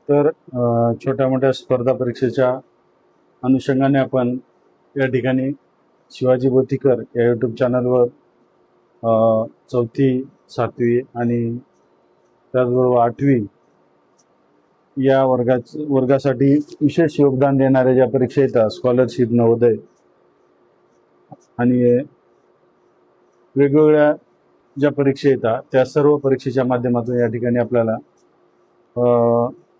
तर छोट्या मोठ्या स्पर्धा परीक्षेच्या अनुषंगाने आपण या ठिकाणी शिवाजी बोथीकर या यूट्यूब चॅनलवर 4थी 7वी आणि त्याचबरोबर 8वी या वर्गासाठी विशेष योगदान देणाऱ्या ज्या परीक्षा येतात, स्कॉलरशिप, नवोदय आणि वेगवेगळ्या ज्या परीक्षा येतात त्या सर्व परीक्षेच्या माध्यमातून या ठिकाणी आपल्याला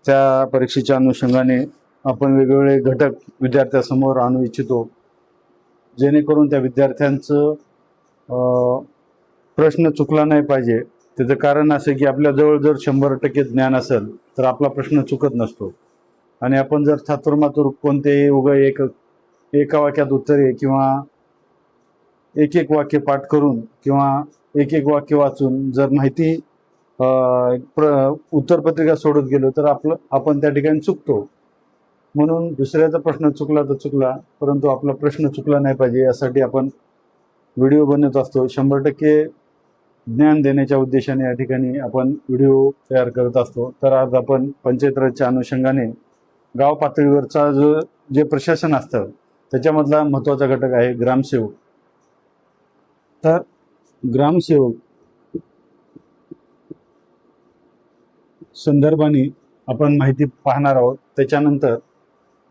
त्या परीक्षेच्या अनुषंगाने आपण वेगवेगळे घटक विद्यार्थ्यासमोर आणू इच्छितो, जेणेकरून त्या विद्यार्थ्यांचं प्रश्न चुकला नाही पाहिजे. त्याचं कारण असं की आपल्याजवळ जर 100% ज्ञान असेल तर आपला प्रश्न चुकत नसतो, आणि आपण जर थातुरमातुर कोणतेही एका वाक्यात उत्तरे किंवा एक एक वाक्य पाठ करून किंवा एक एक वाक्य वाचून जर माहिती उत्तरपत्रिका सोडत गेलो तर आपण त्या ठिकाणी चुकतो. म्हणून दुसऱ्याचा प्रश्न चुकला तर चुकला, परंतु आपला प्रश्न चुकला नाही पाहिजे यासाठी आपण व्हिडिओ बनवत असतो. 100% ज्ञान देण्याच्या उद्देशाने या ठिकाणी आपण व्हिडिओ तयार करत असतो. तर आज आपण पंचायत राजच्या अनुषंगाने गाव पातळीवरचा जे प्रशासन असतं त्याच्यामधला महत्त्वाचा घटक आहे ग्रामसेवक. तर ग्रामसेवक संदर्भाने आपण माहिती पाहणार आहोत. त्याच्यानंतर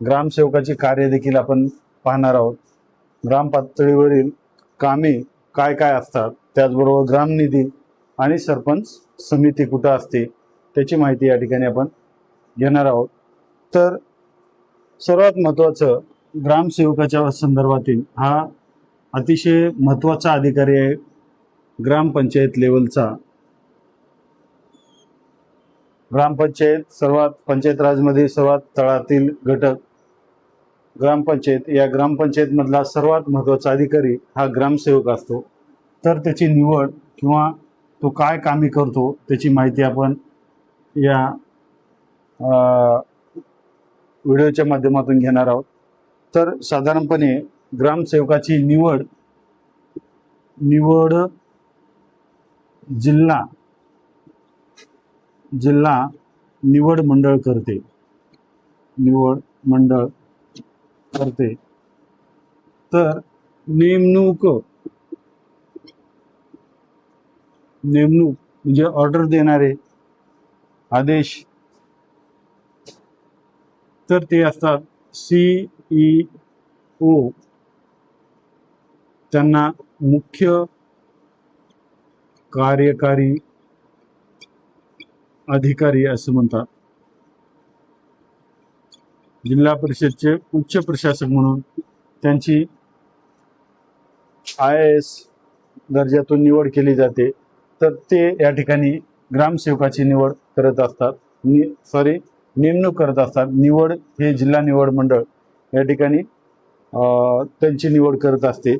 ग्रामसेवकाची कार्य देखील आपण पाहणार आहोत. ग्राम पातळीवरील कामे काय काय असतात, त्याचबरोबर ग्रामनिधी आणि सरपंच समिती कुठं असते त्याची माहिती या ठिकाणी आपण घेणार आहोत. तर सर्वात महत्त्वाचं ग्रामसेवकाच्या संदर्भातील हा अतिशय महत्त्वाचा अधिकारी आहे ग्रामपंचायत लेवलचा. ग्रामपंचायत पंचायत राजमध्ये सर्वात तळातील घटक ग्रामपंचायत. या ग्रामपंचायतमधला सर्वात महत्त्वाचा अधिकारी हा ग्रामसेवक असतो. तर त्याची निवड किंवा तो काय कामे करतो त्याची माहिती आपण या व्हिडिओच्या माध्यमातून घेणार आहोत. तर साधारणपणे ग्रामसेवकाची निवड जिल्हा निवड मंडळ करते. तर नेमणूक म्हणजे ऑर्डर देणारे आदेश तर ते असतात CEO. त्यांना मुख्य कार्यकारी अधिकारी असं म्हणतात. जिल्हा परिषदचे उच्च प्रशासक म्हणून त्यांची IAS दर्जातून निवड केली जाते. तर ते या ठिकाणी ग्रामसेवकाची निवड करत असतात, नेमणूक करत असतात. निवड हे जिल्हा निवड मंडळ या ठिकाणी त्यांची निवड करत असते.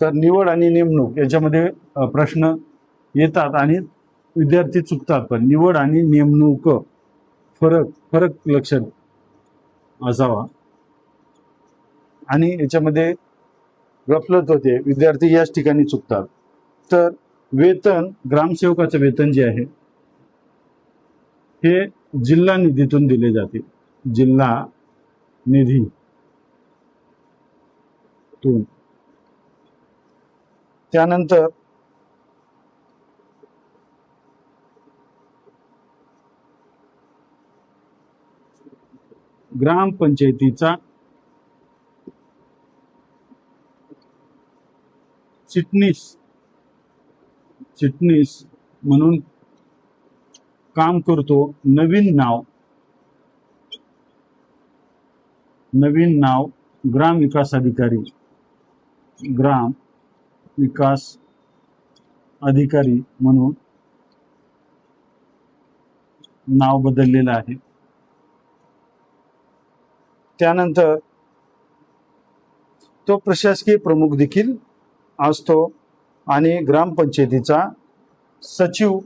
तर निवड आणि नेमणूक याच्यामध्ये प्रश्न येतात आणि विद्यार्थी चुकतात. पण निवड आणि नेमणूक फरक लक्षात असावा, आणि याच्यामध्ये गफलत होते, विद्यार्थी याच ठिकाणी चुकतात. तर वेतन, ग्रामसेवकाचं वेतन जे आहे हे जिल्हा निधीतून दिले जाते. जिल्हा निधीतून. त्यानंतर ग्रामपंचायतीचा चिटणीस म्हणून काम करतो नवीन नाव ग्राम विकास अधिकारी म्हणून नाव बदललेलं आहे. त्यानंतर तो प्रशासकीय प्रमुख देखील असतो आणि ग्रामपंचायतीचा सचिव,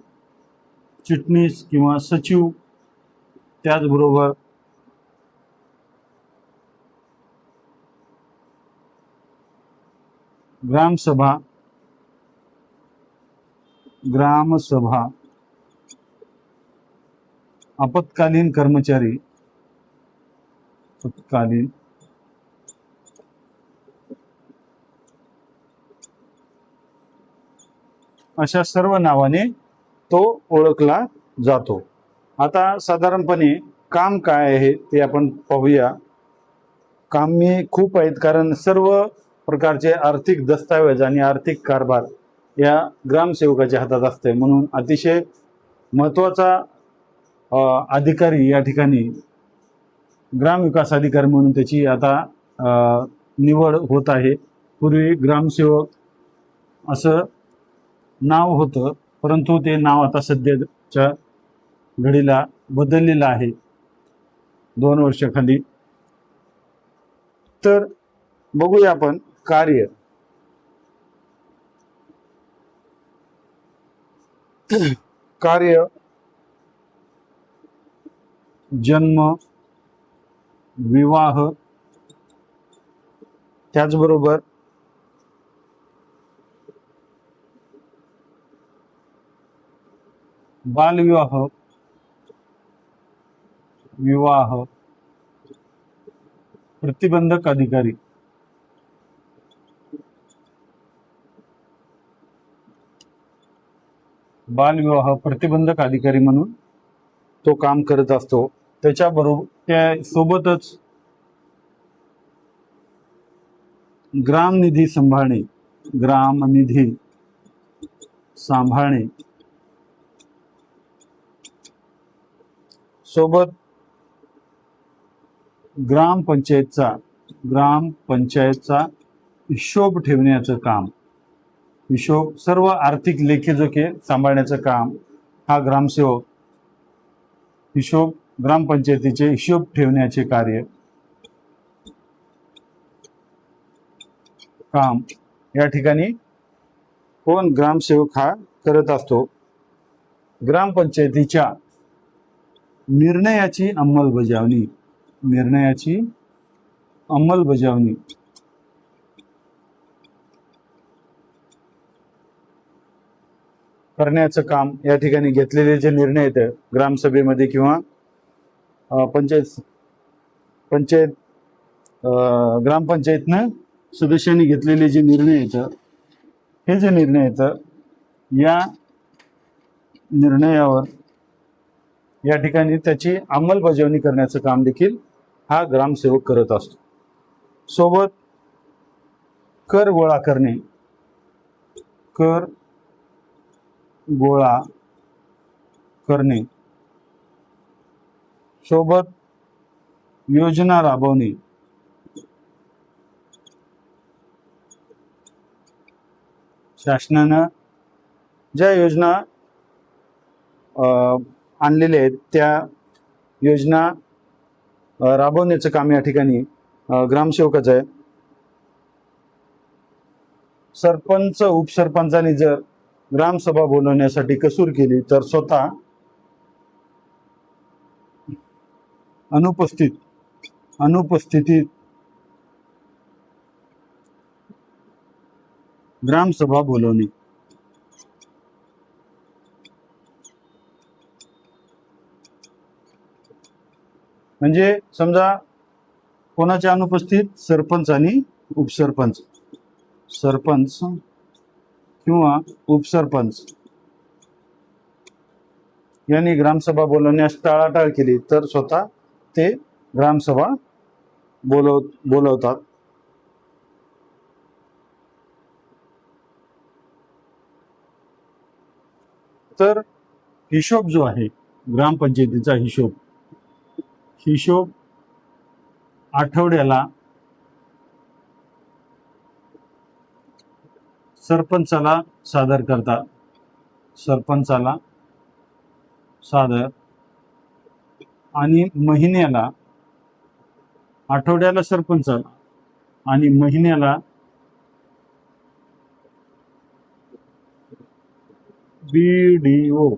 चिटणीस किंवा सचिव, त्याचबरोबर ग्रामसभा आपत्कालीन कर्मचारी, आपत्कालीन अशा सर्व नावाने तो ओळखला जातो. आता साधारणपणे काम काय आहे ते आपण पाहूया. कामे खूप आहेत, कारण सर्व प्रकारचे आर्थिक दस्तावेज आणि आर्थिक कारभार या ग्रामसेवकाच्या हातात असते. म्हणून अतिशय महत्त्वाचा अधिकारी या ठिकाणी ग्रामविकास अधिकारी म्हणून त्याची आता निवड होत आहे. पूर्वी ग्रामसेवक असं नाव होतं, परंतु ते नाव आता सध्याच्या घडीला बदललेलं आहे 2 वर्षाखाली. तर बघूया आपण कार्य. कार्य जन्म, विवाह, त्याचबरोबर बालविवाह, विवाह, प्रतिबंधक अधिकारी, बालविवाह प्रतिबंधक अधिकारी म्हणून तो काम करत असतो. त्याच्याबरोबर त्या सोबतच ग्रामनिधी सांभाळणे, ग्रामनिधी सांभाळणे, सोबत ग्रामपंचायतचा हिशोब ठेवण्याचं काम, हिशोब सर्व आर्थिक लेखेजोखे सांभाळण्याचं काम हा ग्रामसेवक हिशोब ग्रामपंचायतीचे हिशोब ठेवण्याचे काम या ठिकाणी कोण ग्रामसेवक हा करत असतो. ग्रामपंचायतीच्या निर्णयाची अंमलबजावणी करण्याचं काम या ठिकाणी घेतलेले जे निर्णय आहेत ग्रामसभेमध्ये किंवा ग्रामपंचायतनं सदस्यांनी घेतलेले जे निर्णय आहेत, हे जे निर्णय आहेत या निर्णयावर या ठिकाणी त्याची अंमलबजावणी करण्याचं काम देखील हा ग्रामसेवक करत असतो. सोबत कर गोळा करणे, कर गोळा करणे, सोबत योजना राबवणे, शासनानं ज्या योजना आणलेल्या आहेत त्या योजना राबवण्याचं काम या ठिकाणी ग्रामसेवकाचं आहे. सरपंच उपसरपंचांनी जर ग्रामसभा बोलवण्यासाठी कसूर केली तर स्वतः अनुपस्थितीत ग्रामसभा बोलवणे. म्हणजे समजा कोणाच्या अनुपस्थित सरपंच आणि उपसरपंच, सरपंच किंवा उपसरपंच यांनी ग्रामसभा बोलवण्यास टाळाटाळ केली तर स्वतः ते ग्रामसभा बोलवतात. तर हिशोब जो आहे ग्रामपंचायतीचा हिशोब आठवड्याला सरपंचाला सादर करतात. सरपंचाला सादर आणि महिन्याला, आठवड्याला सरपंचाला आणि महिन्याला BDO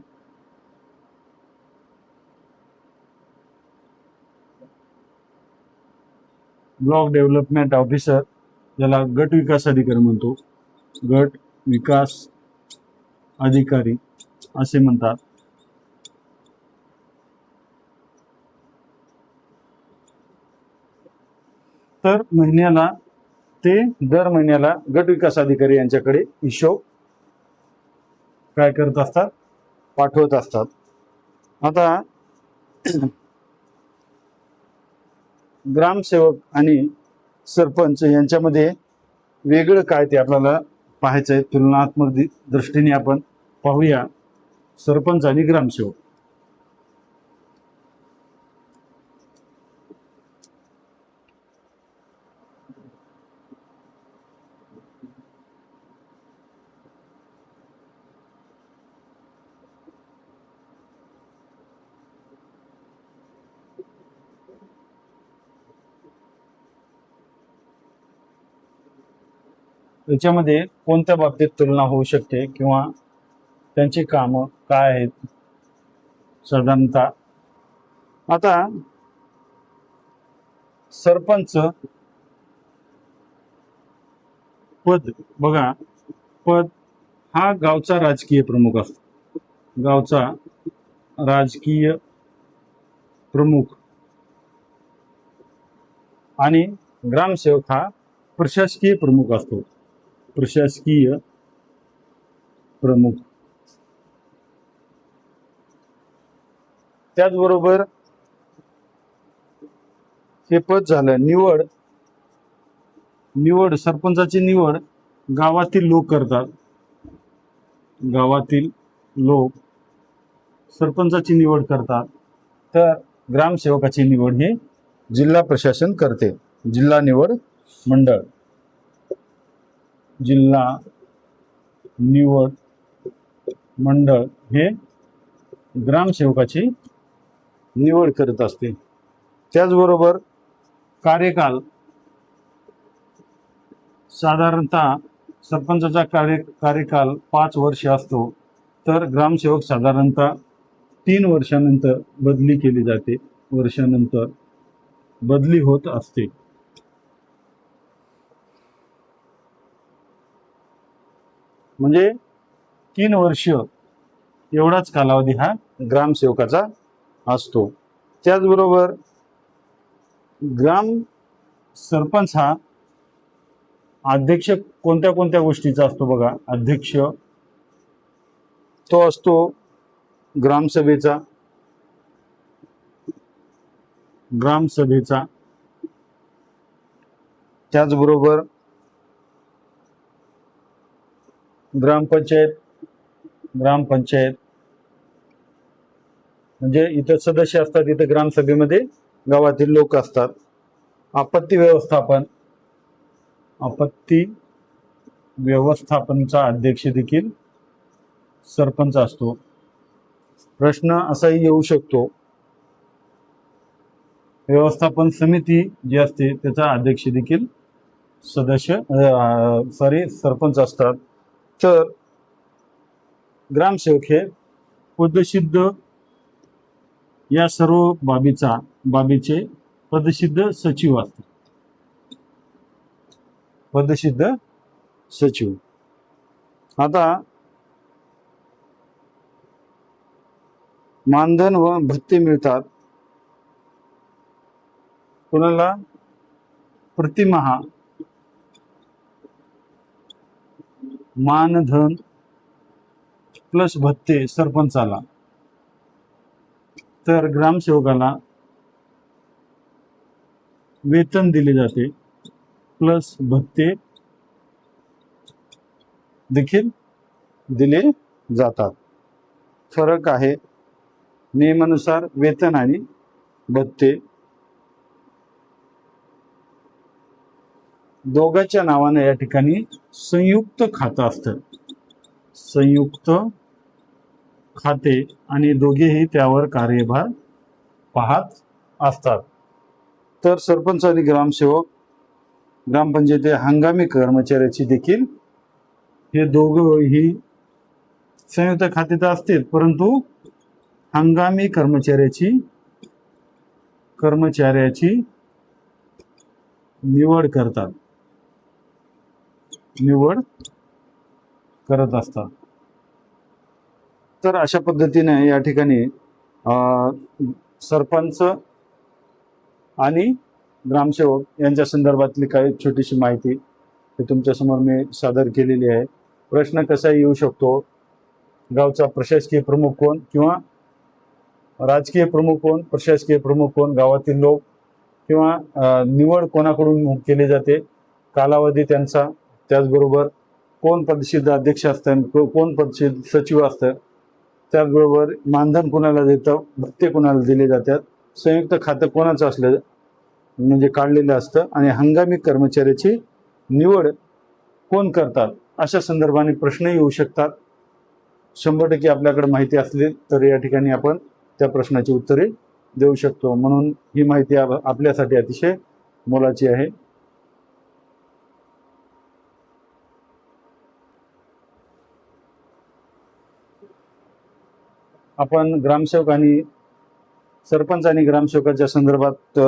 ब्लॉक डेव्हलपमेंट ऑफिसर, ज्याला गट विकास अधिकारी म्हणतो, गट विकास अधिकारी असे म्हणतात. तर महिन्याला ते दर महिन्याला गट विकास अधिकारी यांच्याकडे हिशोब काय करत असतात, पाठवत असतात. आता ग्रामसेवक आणि सरपंच यांच्यामध्ये वेगळं काय ते आपल्याला पाहायचं आहे. तुलनात्मक दृष्टीने आपण पाहूया सरपंच आणि ग्रामसेवक. याच्यामध्ये कोणत्या बाबतीत तुलना होऊ शकते किंवा त्यांची कामं काय आहेत साधारणतः. आता सरपंच पद बघा, पद हा गावचा राजकीय प्रमुख असतो, गावचा राजकीय प्रमुख. आणि ग्रामसेवक हा प्रशासकीय प्रमुख असतो, प्रशासकीय प्रमुख. त्याचबरोबर हे पद झालं. निवड सरपंचाची निवड गावातील लोक करतात, गावातील लोक सरपंचाची निवड करतात. तर ग्रामसेवकाची निवड ही जिल्हा प्रशासन करते, जिल्हा निवड मंडळ, जिल्हा निवड मंडळ हे ग्रामसेवकाची निवड करत असते. त्याचबरोबर कार्यकाल साधारणतः सरपंचाचा कार्यकाल 5 वर्ष असतो, तर ग्रामसेवक साधारणतः 3 वर्षानंतर बदली केली जाते, वर्षानंतर बदली होत असते. म्हणजे 3 वर्ष एवढाच कालावधी हा ग्रामसेवकाचा असतो. त्याचबरोबर ग्राम सरपंच हा अध्यक्ष कोणत्या कोणत्या गोष्टीचा असतो बघा. अध्यक्ष तो असतो ग्रामसभेचा, त्याचबरोबर ग्रामपंचायत म्हणजे इथं सदस्य असतात, इथं ग्रामसभेमध्ये गावातील लोक असतात. आपत्ती व्यवस्थापनचा अध्यक्ष देखील सरपंच असतो. प्रश्न असाही येऊ शकतो, व्यवस्थापन समिती जी असते त्याचा अध्यक्ष देखील सरपंच असतात. तर ग्रामसेवक हे पदसिद्ध या सर्व बाबीचे पदसिद्ध सचिव असतात, पदसिद्ध सचिव. आता मानधन व भत्ते मिळतात कोणाला? प्रतिमहा मानधन प्लस भत्ते सरपंचाला, तर ग्रामसेवकाला वेतन दिले जाते प्लस भत्ते देखील दिले जातात. फरक आहे नियमानुसार वेतन आणि भत्ते दोघांच्या नावाने या ठिकाणी संयुक्त खातं असतं, संयुक्त खाते, आणि दोघेही त्यावर कार्यभार पाहत असतात. तर सरपंच आणि ग्रामसेवक ग्रामपंचायती हंगामी कर्मचाऱ्याची देखील हे दोघंही संयुक्त खाते तर असतील, परंतु हंगामी कर्मचाऱ्याची निवड करत असतात. तर अशा पद्धतीने या ठिकाणी सरपंच आणि ग्रामसेवक यांच्या संदर्भातली काही छोटीशी माहिती हे तुमच्यासमोर मी सादर केलेली आहे. प्रश्न कसा येऊ शकतो, गावचा प्रशासकीय प्रमुख कोण किंवा राजकीय प्रमुख कोण, प्रशासकीय प्रमुख कोण, गावातील लोक किंवा निवड कोणाकडून केली जाते, कालावधी त्यांचा, त्याचबरोबर कोण पदसिद्ध अध्यक्ष असतात, कोण पदसिद्ध सचिव असतात, त्याचबरोबर मानधन कोणाला देतं, भत्ते कोणाला दिले जातात, संयुक्त खातं कोणाचं असलं म्हणजे काढलेलं असतं आणि हंगामी कर्मचाऱ्याची निवड कोण करतात, अशा संदर्भाने प्रश्न येऊ शकतात. 100% आपल्याकडे माहिती असली तर या ठिकाणी आपण त्या प्रश्नाची उत्तरे देऊ शकतो. म्हणून ही माहिती आपल्यासाठी अतिशय मोलाची आहे. आपण ग्रामसेवक आणि सरपंच आणि ग्रामसेवकाच्या संदर्भात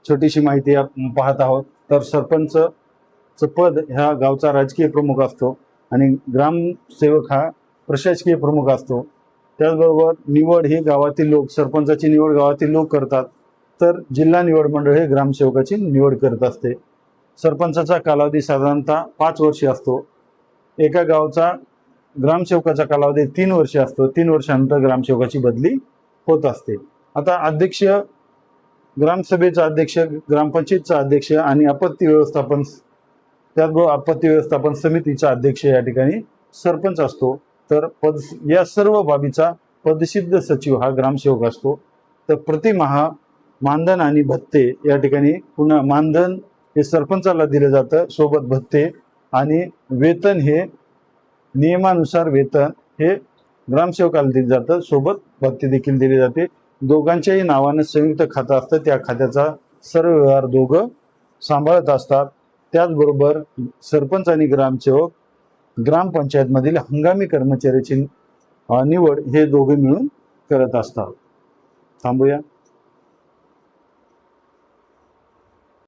छोटीशी माहिती पाहत आहोत. तर सरपंचचं पद ह्या गावचा राजकीय प्रमुख असतो आणि ग्रामसेवक हा प्रशासकीय प्रमुख असतो. त्याचबरोबर निवड ही गावातील लोक, सरपंचाची निवड गावातील लोक करतात, तर जिल्हा निवड मंडळ हे ग्रामसेवकाची निवड करत असते. सरपंचाचा कालावधी साधारणतः 5 वर्षे असतो. एका गावचा ग्रामसेवकाचा कालावधी 3 वर्षे असतो. 3 वर्षानंतर ग्रामसेवकाची बदली होत असते. आता अध्यक्ष, ग्रामसभेचा अध्यक्ष, ग्रामपंचायतचा अध्यक्ष आणि आपत्ती व्यवस्थापन, त्याचबरोबर आपत्ती व्यवस्थापन समितीचा अध्यक्ष या ठिकाणी सरपंच असतो. तर या सर्व बाबीचा पदसिद्ध सचिव हा ग्रामसेवक असतो. तर प्रतिमाहा मानधन आणि भत्ते या ठिकाणी, पुन्हा मानधन हे सरपंचाला दिलं जातं, सोबत भत्ते आणि वेतन हे नियमानुसार वेतन हे ग्रामसेवकाला दिलं जातं, सोबत भत्ते देखील दिले जाते. दोघांच्याही नावानं संयुक्त खातं असतं, त्या खात्याचा सर्व व्यवहार दोघं सांभाळत असतात. त्याचबरोबर सरपंच आणि ग्रामसेवक ग्रामपंचायतमधील हंगामी कर्मचाऱ्याची निवड हे दोघे मिळून करत असतात. थांबूया.